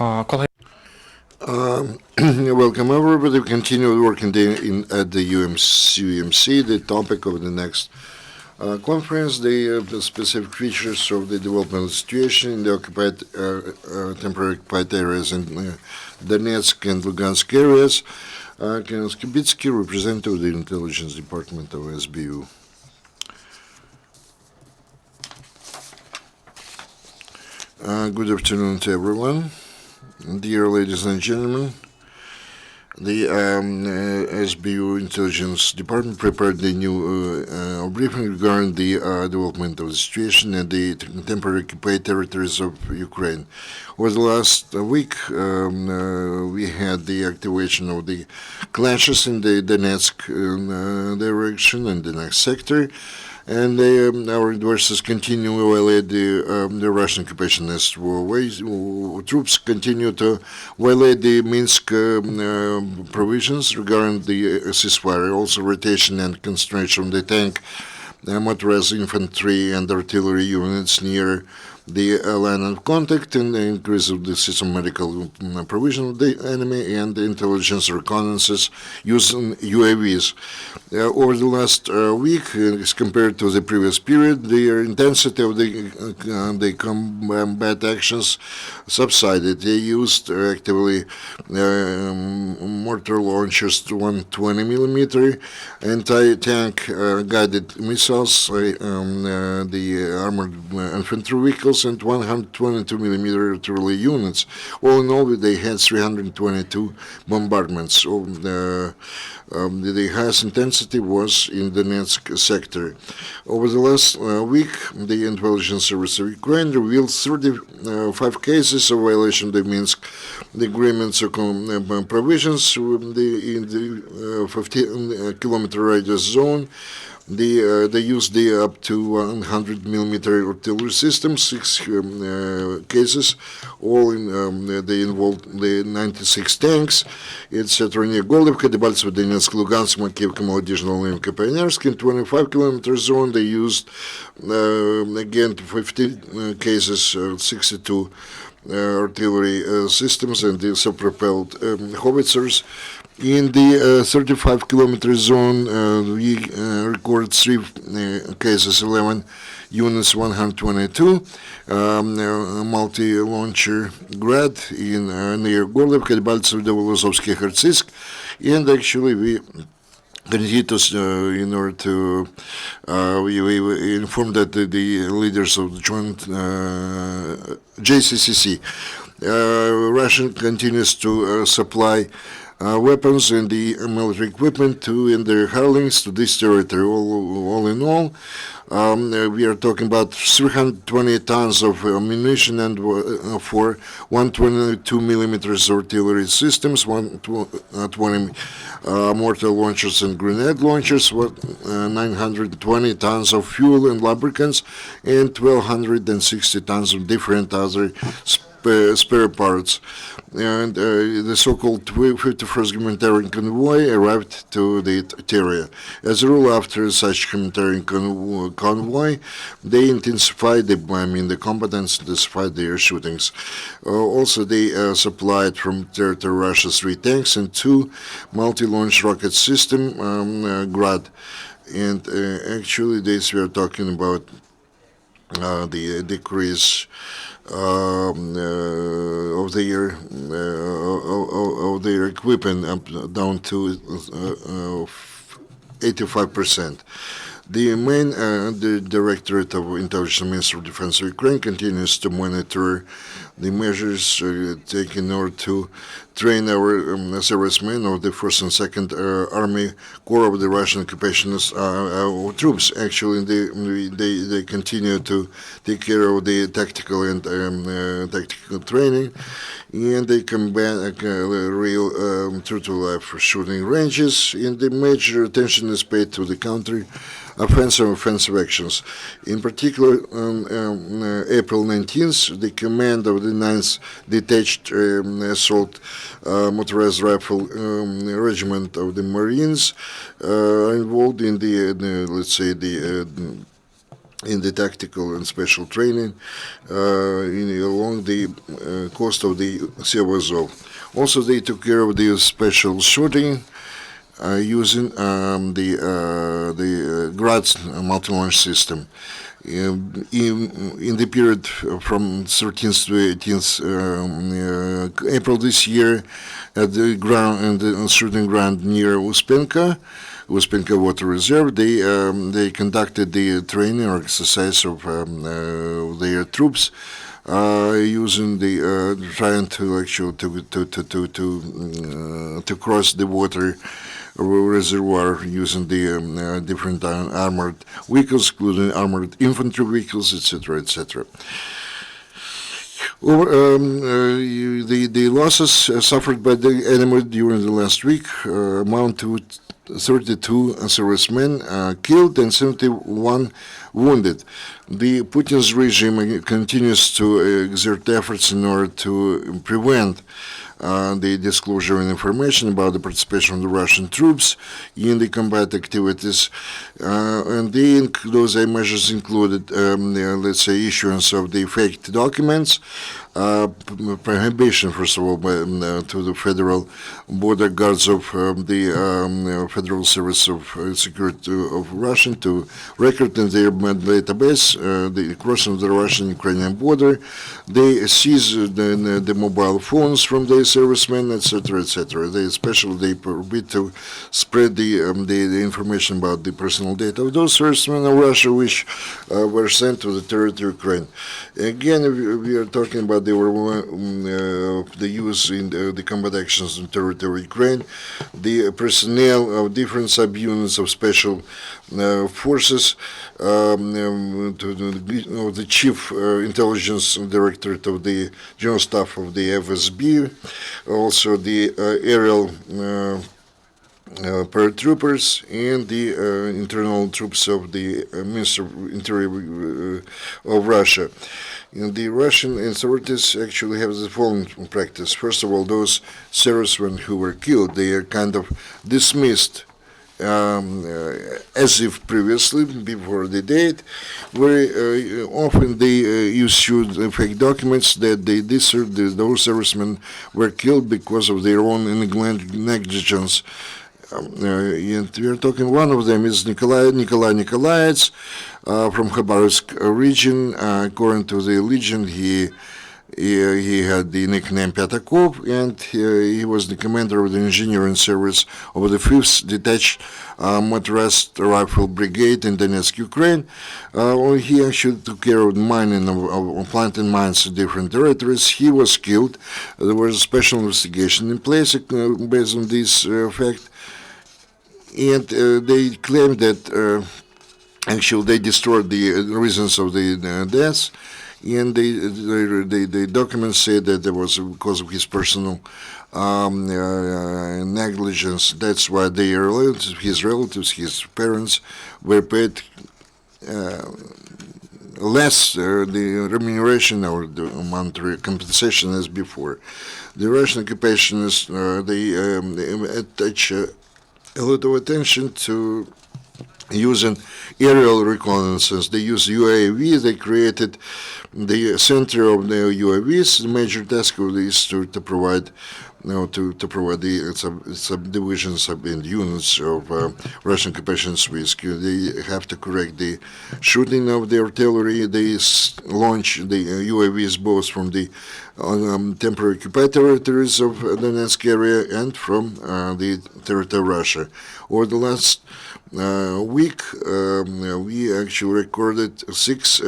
Welcome everybody. We continue working at the UCMC. The topic of the next conference, the specific features of the developmental situation in the temporary occupied areas in Donetsk and Luhansk areas. Skybytskyi, representative of the Intelligence Department of SBU. Good afternoon to everyone. Dear ladies and gentlemen, the SBU Intelligence Department prepared the new briefing regarding the development of the situation in the temporary occupied territories of Ukraine. Over the last week, we had the activation of the clashes in the Donetsk direction and the next sector. And our adversaries continue to violate the Russian occupationist ways. Troops continue to violate the Minsk provisions regarding the ceasefire, also rotation and concentration of the tank, motorized infantry and artillery units near the line of contact, and the increase of the system medical provision of the enemy, and the intelligence reconnaissance using UAVs. Over the last week, as compared to the previous period, the intensity of the combat actions subsided. They used actively mortar launchers to 120 millimeter, anti-tank guided missiles, the armored infantry vehicles, and 122 millimeter artillery units. All in all, they had 322 bombardments. The highest intensity was in the Donetsk sector. Over the last week, the intelligence service of Ukraine revealed 35 cases of violation of the Minsk agreements or provisions in the 15-kilometer radius zone. They used the up to 100 millimeter artillery system, 6 cases, all they involved the 96 tanks, etc. Near Goldivka, Дебальцево, Donetsk, Lugansk, Makivka, Молодежная, Луганка, Pioneersk. In 25-kilometer zone, they used again 50 cases, 62 artillery systems and the self-propelled howitzers. In the 35-kilometer zone, we recorded 3 cases, 11 units, 122, multi-launcher Grad in near Gorlivka, Дебальцево, Volozovsky, Kharkiv, and actually we continue in order to we informed that the leaders of the joint JCCC, Russia continues to supply weapons and the military equipment in their hirelings to this territory. All in all, we are talking about 320 tons of ammunition and for 122 millimeters artillery systems, 120 mortar launchers and grenade launchers, 920 tons of fuel and lubricants, and 1,260 tons of different other spare parts. And the so-called 51st humanitarian convoy arrived to the area. As a rule, after such humanitarian convoy, they intensified the combatants intensified their shootings. Also, they supplied from territory Russia 3 tanks and 2 multi-launch rocket system Grad. And actually, this we are talking about the decrease of their equipment down to 85%. The main the Directorate of Intelligence Ministry of Defense of Ukraine continues to monitor the measures taken in order to train our servicemen of the 1st and 2nd Army Corps of the Russian occupationist troops. Actually, they continue to take care of the tactical and tactical training, and they combat real true-to-life shooting ranges, and the major attention is paid to the counter offensive actions. In particular, on April 19th, the command of the 9th Detached Assault Motorized Rifle Regiment of the Marines are involved in the let's say, the in the tactical and special training along the coast of the Sea of Azov. Also, they took care of the special shooting using the Grad's multi-launch system. In the period from 13th to 18th April this year, at the ground and the shooting ground near Uspenka Water Reserve, they conducted the training or exercise of their troops using the trying to actually to cross the water reservoir using the different armored vehicles, including armored infantry vehicles, etc., etc. The losses suffered by the enemy during the last week amount to 32 servicemen killed and 71 wounded. The Putin's regime continues to exert efforts in order to prevent the disclosure of information about the participation of the Russian troops in the combat activities, and those measures included, let's say, issuance of the fake documents, prohibition, first of all, to the federal border guards of the Federal Service of Security of Russia to record in their database the crossing of the Russian-Ukrainian border. They seize the mobile phones from their servicemen, etc., etc. They forbid to spread the information about the personal data of those servicemen of Russia which were sent to the territory of Ukraine. Again, we are talking about the use in the combat actions in territory of Ukraine, the personnel of different subunits of special forces, the chief intelligence directorate of the general staff of the FSB, also the aerial paratroopers and the internal troops of the Ministry of Interior of Russia. And the Russian authorities actually have the following practice. First of all, those servicemen who were killed, they are kind of dismissed as if previously, before the date, very often they issued fake documents that those servicemen were killed because of their own negligence. And we are talking, one of them is Nikolai Nikolaevich from Khabarovsk region. According to the legend, he had the nickname Pyatakov, and he was the commander of the engineering service of the 5th Detached Motorized Rifle Brigade in Donetsk, Ukraine. He actually took care of mining of planting mines in different territories. He was killed. There was a special investigation in place based on this fact. And they claimed that actually they destroyed the reasons of the deaths, and the documents say that it was because of his personal negligence. That's why his relatives, his parents, were paid less the remuneration or the monetary compensation as before. The Russian occupationists they attach a lot of attention to using aerial reconnaissance. They use UAV. They created the center of the UAVs. The major task of this to provide, to provide the subdivisions and units of Russian occupation's risk. They have to correct the shooting of the artillery. They launch the UAVs both from the temporary occupied territories of the Donetsk area and from the territory of Russia. Over the last week, we actually recorded 6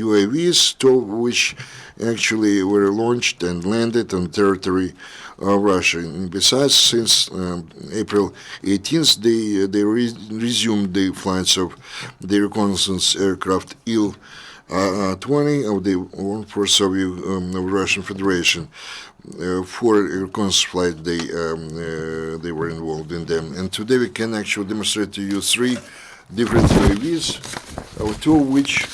UAVs, 2 of which actually were launched and landed on territory of Russia. And besides, since April 18th, they resumed the flights of the reconnaissance aircraft Il-20 of the Armed Forces of the Russian Federation. 4 reconnaissance flights they were involved in them. And today we can actually demonstrate to you 3 different UAVs, 2 of which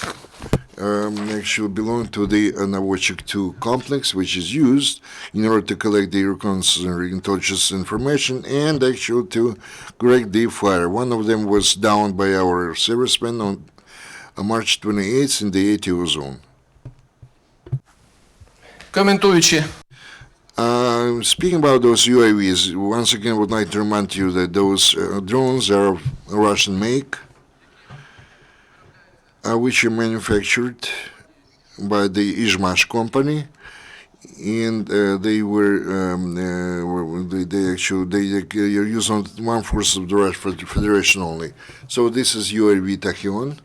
actually belong to the Novochik 2 complex, which is used in order to collect the reconnaissance and intelligence information and actually to correct the fire. One of them was downed by our servicemen March 28th in the ATO zone. Коментуючи Speaking about those UAVs, once again, I would like to remind you that those drones are of Russian make, which are manufactured by the Izhmash company, and they are used on one force of the Russian Federation only. So this is UAV Tachyon.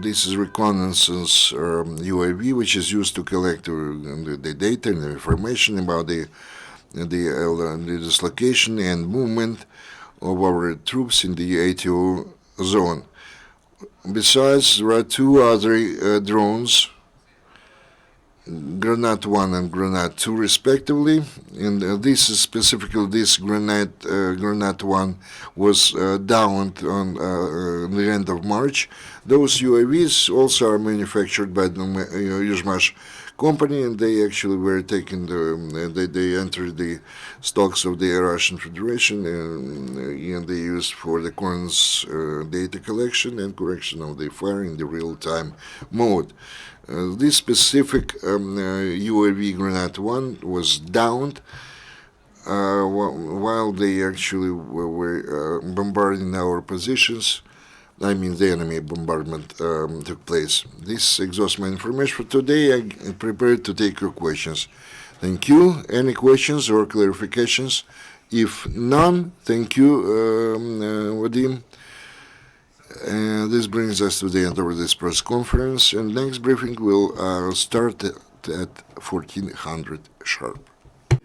This is reconnaissance UAV, which is used to collect the data and the information about the dislocation and movement of our troops in the ATO zone. Besides, there are two other drones, Granat 1 and Granat 2 respectively, and this is specifically this Granat 1 was downed on the end of March. Those UAVs also are manufactured by the Izhmash company, and they actually were taken, they entered the stocks of the Russian Federation, and they used for the current data collection and correction of the fire in the real-time mode. This specific UAV Granat 1 was downed while they actually were bombarding our positions. I mean, the enemy bombardment took place. This exhausts my information for today. I'm prepared to take your questions. Thank you. Any questions or clarifications? If none, thank you, Vadym. This brings us to the end of this press conference, and next briefing will start at 1400 sharp.